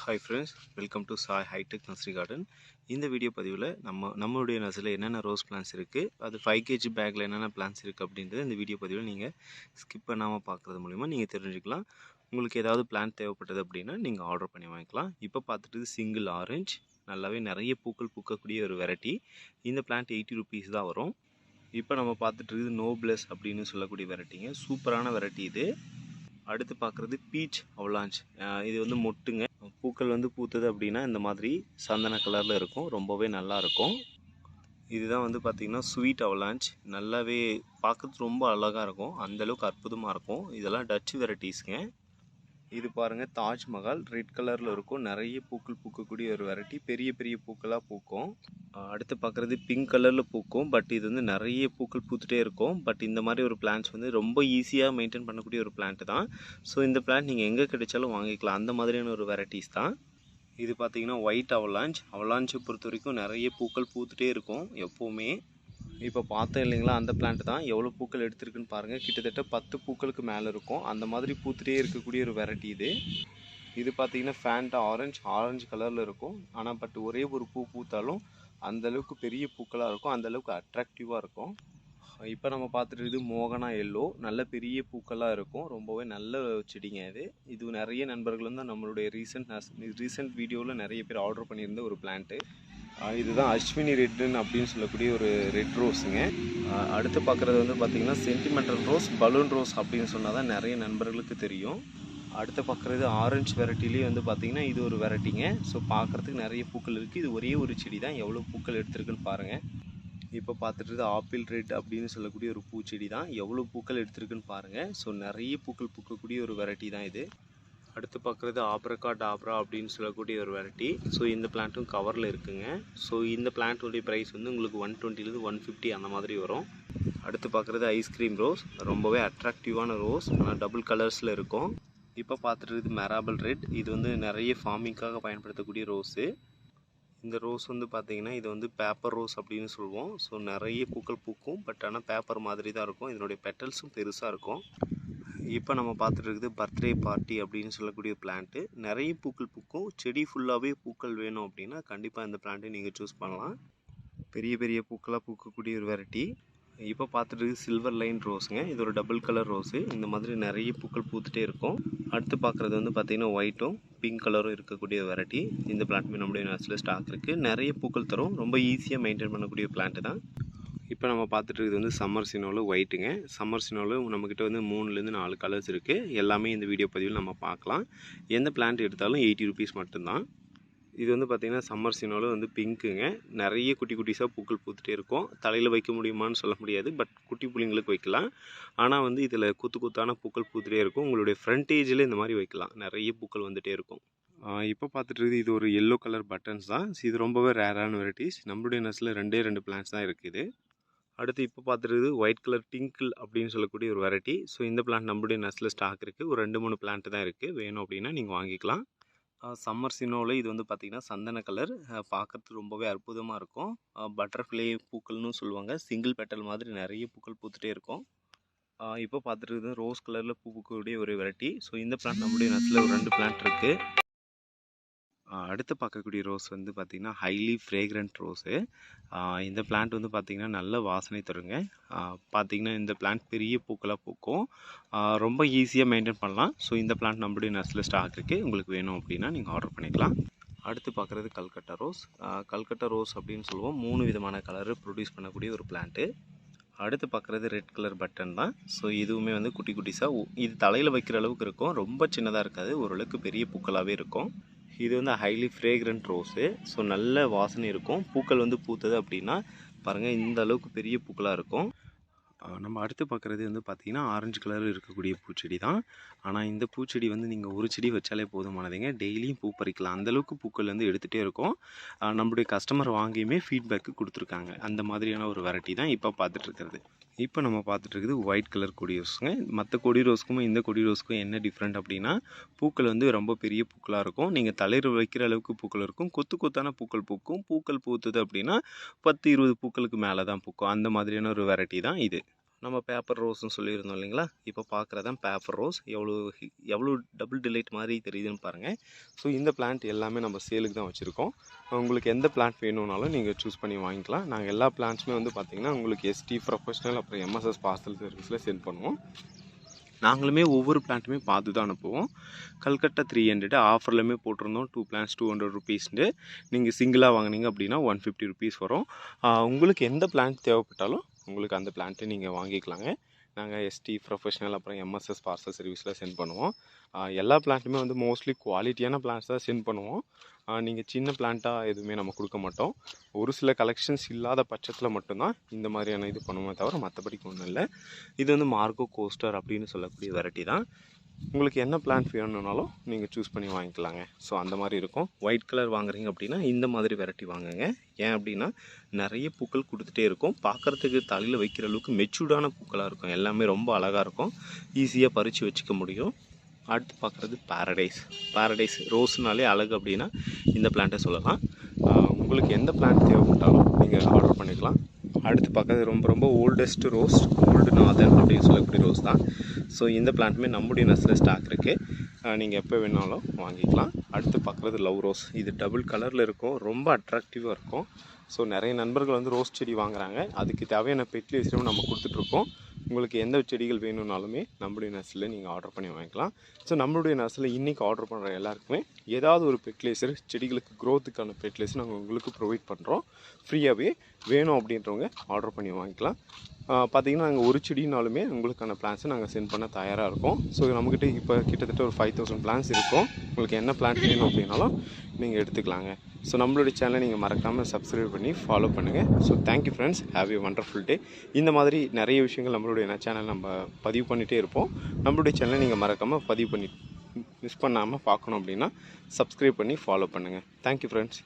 Hi friends, welcome to Sai hitech nursery garden. இந்த video பதிவில் நம்மளுடைய நர்சரியில் என்னென்ன ரோஸ் பிளான்ஸ் இருக்குது, அது 5 kg பேக்கில் என்னென்ன பிளான்ஸ் இருக்குது அப்படின்றத இந்த வீடியோ பதிவில் நீங்கள் ஸ்கிப் பண்ணாமல் பார்க்குறது மூலிமா நீங்கள் தெரிஞ்சுக்கலாம். உங்களுக்கு ஏதாவது பிளான் தேவைப்பட்டது அப்படின்னா நீங்கள் ஆர்டர் பண்ணி வாங்கிக்கலாம். இப்போ பார்த்துட்டு சிங்கிள் ஆரஞ்ச், நல்லாவே நிறைய பூக்கள் பூக்கக்கூடிய ஒரு வெரைட்டி. இந்த பிளான்ட் 80 rupees தான் வரும். இப்போ நம்ம பார்த்துட்டு இருக்குது நோப்ளஸ் அப்படின்னு சொல்லக்கூடிய வெரைட்டிங்க, சூப்பரான வெரைட்டி இது. அடுத்து பார்க்குறது பீச் அவலாஞ்ச். இது வந்து மொட்டுங்க, பூக்கள் வந்து பூத்தது அப்படின்னா இந்த மாதிரி சந்தன கலரில் இருக்கும், ரொம்பவே நல்லாயிருக்கும். இதுதான் வந்து பார்த்திங்கன்னா ஸ்வீட் அவலாஞ்ச். நல்லாவே பார்க்குறது ரொம்ப அழகாக இருக்கும், அந்தளவுக்கு அற்புதமாக இருக்கும். இதெல்லாம் டச் வெரைட்டிஸுங்க. இது பாருங்கள், தாஜ்மஹால் ரெட் கலரில் இருக்கும், நிறைய பூக்கள் பூக்கக்கூடிய ஒரு வெரைட்டி, பெரிய பெரிய பூக்களாக பூக்கும். அடுத்து பார்க்குறது பிங்க் கலரில் பூக்கும், பட் இது வந்து நிறைய பூக்கள் பூத்துட்டே இருக்கும். பட் இந்த மாதிரி ஒரு பிளான்ட்ஸ் வந்து ரொம்ப ஈஸியாக மெயின்டைன் பண்ணக்கூடிய ஒரு பிளான்ட் தான். ஸோ இந்த பிளான்ட் நீங்கள் எங்கே கிடைச்சாலும் வாங்கிக்கலாம், அந்த மாதிரியான ஒரு வெரைட்டிஸ் தான். இது பார்த்திங்கன்னா ஒயிட் அவலாஞ்சை பொறுத்த வரைக்கும் நிறைய பூக்கள் பூத்துட்டே இருக்கும் எப்போவுமே. இப்போ பார்த்தோம் இல்லைங்களா, அந்த பிளான்ட் தான். எவ்வளோ பூக்கள் எடுத்திருக்குன்னு பாருங்கள், கிட்டத்தட்ட 10 பூக்களுக்கு மேலே இருக்கும். அந்த மாதிரி பூத்துட்டே இருக்கக்கூடிய ஒரு வெரைட்டி இது. இது பார்த்திங்கன்னா ஃபேண்டா ஆரஞ்சு கலரில் இருக்கும். ஆனால் பட் ஒரே ஒரு பூ பூத்தாலும் அந்தளவுக்கு பெரிய பூக்களாக இருக்கும், அந்தளவுக்கு அட்ராக்டிவாக இருக்கும். இப்போ நம்ம பார்த்துட்டு இது மோகனா எல்லோ, நல்ல பெரிய பூக்களாக இருக்கும், ரொம்பவே நல்ல செடிங்க இது. இது நிறைய நண்பர்கள் வந்து நம்மளுடைய ரீசெண்ட் வீடியோவில் நிறைய பேர் ஆர்டர் பண்ணியிருந்த ஒரு பிளான்ட்டு. இதுதான் அஸ்வினி ரெட்டுன்னு அப்படின்னு சொல்லக்கூடிய ஒரு ரெட் ரோஸுங்க. அடுத்து பார்க்குறது வந்து பார்த்திங்கன்னா சென்டிமெண்டல் ரோஸ், பலூன் ரோஸ் அப்படின்னு சொன்னால் தான் நிறைய நண்பர்களுக்கு தெரியும். அடுத்து பார்க்குறது ஆரஞ்சு வெரைட்டிலேயே வந்து பார்த்திங்கன்னா இது ஒரு வெரைட்டிங்க. ஸோ பார்க்குறதுக்கு நிறைய பூக்கள் இருக்குது. இது ஒரே ஒரு செடி தான், எவ்வளோ பூக்கள் எடுத்திருக்குன்னு பாருங்கள். இப்போ பார்த்துட்டு ஆப்பிள் ரெட் அப்படின்னு சொல்லக்கூடிய ஒரு பூச்செடி தான், எவ்வளோ பூக்கள் எடுத்திருக்குன்னு பாருங்கள். ஸோ நிறைய பூக்கள் பூக்கக்கூடிய ஒரு வெரைட்டி தான் இது. அடுத்து பார்க்குறது ஆப்ரகா டாப்ரா அப்படின்னு சொல்லக்கூடிய ஒரு வெரைட்டி. ஸோ இந்த பிளான்ட்டும் கவரில் இருக்குங்க. ஸோ இந்த பிளான்ட்டுடைய ப்ரைஸ் வந்து உங்களுக்கு 120 150 அந்த மாதிரி வரும். அடுத்து பார்க்குறது ஐஸ்கிரீம் ரோஸ், ரொம்பவே அட்ராக்டிவான ரோஸ், ஆனால் டபுள் கலர்ஸில் இருக்கும். இப்போ பார்த்துட்டு மெராபிள் ரெட், இது வந்து நிறைய ஃபார்மிங்காக பயன்படுத்தக்கூடிய ரோஸு. இந்த ரோஸ் வந்து பார்த்திங்கன்னா இது வந்து பேப்பர் ரோஸ் அப்படின்னு சொல்லுவோம். ஸோ நிறைய பூக்கள் பூக்கும், பட் ஆனால் பேப்பர் மாதிரி தான் இருக்கும். இதனுடைய பெட்டல்ஸும் பெருசாக இருக்கும். இப்போ நம்ம பார்த்துட்டு இருக்குது பர்த்டே பார்ட்டி அப்படின்னு சொல்லக்கூடிய பிளான்ட்டு. நிறைய பூக்கள் பூக்கும், செடி ஃபுல்லாகவே பூக்கள் வேணும் அப்படின்னா கண்டிப்பாக இந்த பிளான்ட்டை நீங்கள் சூஸ் பண்ணலாம். பெரிய பெரிய பூக்களாக பூக்கக்கூடிய ஒரு வெரைட்டி. இப்போ பார்த்துட்டு சில்வர் லைன் ரோஸுங்க, இது ஒரு டபுள் கலர் ரோஸு. இந்த மாதிரி நிறைய பூக்கள் பூத்துட்டே இருக்கும். அடுத்து பார்க்குறது வந்து பார்த்திங்கன்னா ஒயிட்டும் பிங்க் கலரும் இருக்கக்கூடிய வெரைட்டி. இந்த பிளான்ட்டுமே நம்முடைய நர்சரியில் ஸ்டாக் இருக்குது, நிறைய பூக்கள் தரும், ரொம்ப ஈஸியாக மெயின்டைன் பண்ணக்கூடிய பிளான்ட்டு தான். இப்போ நம்ம பார்த்துட்டு இருக்குது வந்து சம்மர் சினோவில் ஒயிட்டுங்க. சம்மர் சினோவில் நம்மக்கிட்ட வந்து 3லேருந்து 4 கலர்ஸ் இருக்குது. எல்லாமே இந்த வீடியோ பதிவில் நம்ம பார்க்கலாம். எந்த பிளான்ட் எடுத்தாலும் 80 rupees மட்டும்தான். இது வந்து பார்த்திங்கன்னா சம்மர் சினோவில் வந்து பிங்க்குங்க, நிறைய குட்டி குட்டிஸாக பூக்கள் பூத்துட்டே இருக்கும். தலையில் வைக்க முடியுமான்னு சொல்ல முடியாது, பட் குட்டி புள்ளிங்களுக்கு வைக்கலாம். ஆனால் வந்து இதில் குத்தான பூக்கள் பூத்துட்டே இருக்கும். உங்களுடைய ஃப்ரண்டேஜில் இந்த மாதிரி வைக்கலாம், நிறைய பூக்கள் வந்துகிட்டே இருக்கும். இப்போ பார்த்துட்டு இருக்குது இது ஒரு எல்லோ கலர் பட்டன்ஸ் தான். இது ரொம்பவே ரேரான வெரைட்டிஸ். நம்மளுடைய நர்சரியில் 2 பிளான்ட்ஸ் தான் இருக்குது. அடுத்து இப்போ பார்த்துட்டு ஒயிட் கலர் டிங்கிள் அப்படின்னு சொல்லக்கூடிய ஒரு வெரைட்டி. ஸோ இந்த பிளான்ட் நம்மளுடைய நர்சரியில் ஸ்டாக் இருக்குது. ஒரு 2-3 பிளான்ட் தான் இருக்குது, வேணும் அப்படின்னா நீங்கள் வாங்கிக்கலாம். சம்மர் சினோவில் இது வந்து பார்த்திங்கன்னா சந்தன கலர், பார்க்குறதுக்கு ரொம்பவே அற்புதமாக இருக்கும். பட்டர்ஃப்ளை பூக்கள்னு சொல்லுவாங்க, சிங்கிள் பெட்டல் மாதிரி நிறைய பூக்கள் பூத்துட்டே இருக்கும். இப்போ பார்த்துட்டு ரோஸ் கலரில் பூ பூக்கக்கூடிய ஒரு வெரைட்டி. ஸோ இந்த பிளான்ட் நம்மளுடைய நர்சரியில் ஒரு 2 பிளான்ட் இருக்குது. அடுத்து பார்க்கக்கூடிய ரோஸ் வந்து பார்த்திங்கன்னா ஹைலி ஃப்ரேக்ரண்ட் ரோஸு. இந்த பிளான்ட் வந்து பார்த்திங்கன்னா நல்ல வாசனை தருங்க. பார்த்திங்கன்னா இந்த பிளான்ட் பெரிய பூக்களாக பூக்கும், ரொம்ப ஈஸியாக மெயின்டைன் பண்ணலாம். ஸோ இந்த பிளான்ட் நம்மளுடைய நர்சரியில் ஸ்டாக் இருக்குது, உங்களுக்கு வேணும் அப்படின்னா நீங்கள் ஆர்டர் பண்ணிக்கலாம். அடுத்து பார்க்குறது கல்கட்டா ரோஸ். கல்கட்டா ரோஸ் அப்படின்னு சொல்லுவோம், 3 விதமான கலரு ப்ரொடியூஸ் பண்ணக்கூடிய ஒரு பிளான்ட்டு. அடுத்து பார்க்குறது ரெட் கலர் பட்டன் தான். ஸோ இதுவுமே வந்து குட்டி குட்டிஸாக, இது தலையில் வைக்கிற அளவுக்கு இருக்கும், ரொம்ப சின்னதாக இருக்காது, ஓரளவுக்கு பெரிய பூக்களாகவே இருக்கும். இது வந்து ஹைலி ஃப்ரேக்ரண்ட் ரோஸு. ஸோ நல்ல வாசனை இருக்கும். பூக்கள் வந்து பூத்தது அப்படின்னா பாருங்கள், இந்த அளவுக்கு பெரிய பூக்களாக இருக்கும். நம்ம அடுத்து பார்க்குறது வந்து பார்த்திங்கன்னா ஆரஞ்சு கலர் இருக்கக்கூடிய பூச்செடி தான். ஆனால் இந்த பூச்செடி வந்து நீங்கள் ஒரு செடி வச்சாலே போதுமானதுங்க, டெய்லியும் பூ பறிக்கலாம், அந்தளவுக்கு பூக்கள் வந்து எடுத்துகிட்டே இருக்கும். நம்மளுடைய கஸ்டமர் வாங்கியுமே ஃபீட்பேக்கு கொடுத்துருக்காங்க. அந்த மாதிரியான ஒரு வெரைட்டி தான் இப்போ பார்த்துட்ருக்கிறது. இப்போ நம்ம பார்த்துட்ருக்குது ஒயிட் கலர் கொடி ரோஸுங்க. மற்ற கொடி ரோஸுக்கும் இந்த கொடி ரோஸுக்கும் என்ன டிஃப்ரெண்ட் அப்படின்னா, பூக்கள் வந்து ரொம்ப பெரிய பூக்களாக இருக்கும். நீங்கள் தலையில் வைக்கிற அளவுக்கு பூக்கள் இருக்கும், கொத்தான பூக்கள் பூக்கும். பூக்கள் பூத்துது அப்படின்னா 10-20 பூக்களுக்கு மேலே தான் பூக்கும், அந்த மாதிரியான ஒரு வெரைட்டி தான் இது. நம்ம பேப்பர் ரோஸ்ன்னு சொல்லியிருந்தோம் இல்லைங்களா, இப்போ பார்க்குறதான் பேப்பர் ரோஸ். எவ்வளோ டபுள் டிலைட் மாதிரி தெரியுதுன்னு பாருங்கள். ஸோ இந்த பிளான்ட் எல்லாமே நம்ம சேலுக்கு தான் வச்சுருக்கோம். உங்களுக்கு எந்த பிளான்ட் வேணும்னாலும் நீங்கள் சூஸ் பண்ணி வாங்கிக்கலாம். நாங்கள் எல்லா பிளான்ட்ஸுமே வந்து பார்த்திங்கன்னா உங்களுக்கு எஸ்டி ப்ரொஃபஷனல் அப்புறம் எம்எஸ்எஸ் பார்சல் சர்வீஸில் சென்ட் பண்ணுவோம். நாங்களுமே ஒவ்வொரு பிளான்ட்டுமே பார்த்து தான் அனுப்புவோம். கல்கட்டா 300 ஆஃபர்லையுமே போட்டிருந்தோம். 2 பிளான்ஸ் 200 ருபீஸ்ன்னு. நீங்கள் சிங்கிளாக வாங்கினீங்க அப்படின்னா 150 ருபீஸ் வரும். உங்களுக்கு எந்த பிளான்ட் தேவைப்பட்டாலும் உங்களுக்கு அந்த பிளான்ட்டு நீங்கள் வாங்கிக்கலாங்க. நாங்கள் எஸ்டி ப்ரொஃபஷனல் அப்புறம் எம்எஸ்எஸ் பார்சல் சர்வீஸில் சென்ட் பண்ணுவோம். எல்லா பிளான்ட்டுமே வந்து மோஸ்ட்லி குவாலிட்டியான பிளான்ட்ஸ் தான் சென்ட் பண்ணுவோம். நீங்கள் சின்ன பிளான்ட்டாக எதுவுமே நம்ம கொடுக்க மாட்டோம். ஒரு சில கலெக்ஷன்ஸ் இல்லாத பட்சத்தில் மட்டும்தான் இந்த மாதிரியான இது பண்ணுவோமே தவிர மற்றபடிக்கு ஒன்றும் இல்லை. இது வந்து மார்கோ கோஸ்டர் அப்படின்னு சொல்லக்கூடிய வெரைட்டி தான். உங்களுக்கு என்ன பிளான்ட் வேணும்னாலும் நீங்கள் சூஸ் பண்ணி வாங்கிக்கலாங்க. ஸோ அந்த மாதிரி இருக்கும். ஒயிட் கலர் வாங்குறீங்க அப்படின்னா இந்த மாதிரி வெரைட்டி வாங்குங்க. ஏன் அப்படின்னா நிறைய பூக்கள் கொடுத்துட்டே இருக்கும். பார்க்குறதுக்கு தலையில் வைக்கிற அளவுக்கு மெச்சூர்டான பூக்களாக இருக்கும். எல்லாமே ரொம்ப அழகாக இருக்கும். ஈஸியாக பறித்து வச்சுக்க முடியும். அடுத்து பார்க்குறது பேரடைஸ் ரோஸ்னாலே அழகு அப்படின்னா இந்த பிளான்ட்டை சொல்லலாம். உங்களுக்கு எந்த பிளான்ட் தேவைப்பட்டாலும் நீங்கள் ஆர்டர் பண்ணிக்கலாம். அடுத்து பார்க்குறது ரொம்ப ஓல்டஸ்ட் ரோஸ், ஓல்டு நாதன் அப்படின்னு சொல்லக்கூடிய ரோஸ் தான். ஸோ இந்த பிளான்ட்டுமே நம்முடைய நர்சரியில் ஸ்டாக் இருக்குது. நீங்கள் எப்போ வேணாலும் வாங்கிக்கலாம். அடுத்து பார்க்குறது லவ் ரோஸ். இது டபுள் கலரில் இருக்கும். ரொம்ப அட்ராக்டிவாக இருக்கும். ஸோ நிறைய நண்பர்கள் வந்து ரோஸ் செடி வாங்குறாங்க. அதுக்கு தேவையான பெட்லேஸும் நம்ம கொடுத்துட்ருக்கோம். உங்களுக்கு எந்த செடிகள் வேணும்னாலுமே நம்மளுடைய நர்சரியில் நீங்கள் ஆர்டர் பண்ணி வாங்கிக்கலாம். ஸோ நம்மளுடைய நர்சரியில் இன்றைக்கி ஆர்டர் பண்ணுற எல்லாருக்குமே ஏதாவது ஒரு பெட்லேசர் செடிகளுக்கு க்ரோத்துக்கான பெட்லேஸ் நாங்கள் உங்களுக்கு ப்ரொவைட் பண்ணுறோம். ஃப்ரீயாகவே வேணும் அப்படின்றவங்க ஆர்டர் பண்ணி வாங்கிக்கலாம். பார்த்திங்கன்னா நாங்கள் ஒரு செடினாலுமே உங்களுக்கான பிளான்ஸை நாங்கள் சென்ட் பண்ண தயாராக இருக்கோம். ஸோ நம்மக்கிட்ட இப்போ கிட்டத்தட்ட ஒரு 5000 பிளான்ஸ் இருக்கும். உங்களுக்கு என்ன பிளான்ட் வேணும் அப்படின்னாலும் நீங்கள் எடுத்துக்கலாங்க. ஸோ நம்மளுடைய சேனலை நீங்கள் மறக்காமல் சப்ஸ்கிரைப் பண்ணி ஃபாலோ பண்ணுங்கள். So thank you friends, have A wonderful டே. இந்த மாதிரி நிறைய விஷயங்கள் நம்மளுடைய சேனல் நம்ம பதிவு பண்ணிகிட்டே இருப்போம். நம்மளுடைய சேனலை நீங்கள் மறக்காமல் பதிவு பண்ணி மிஸ் பண்ணாமல் பார்க்கணும் அப்படின்னா சப்ஸ்கிரைப் பண்ணி ஃபாலோ பண்ணுங்கள். Thank you friends.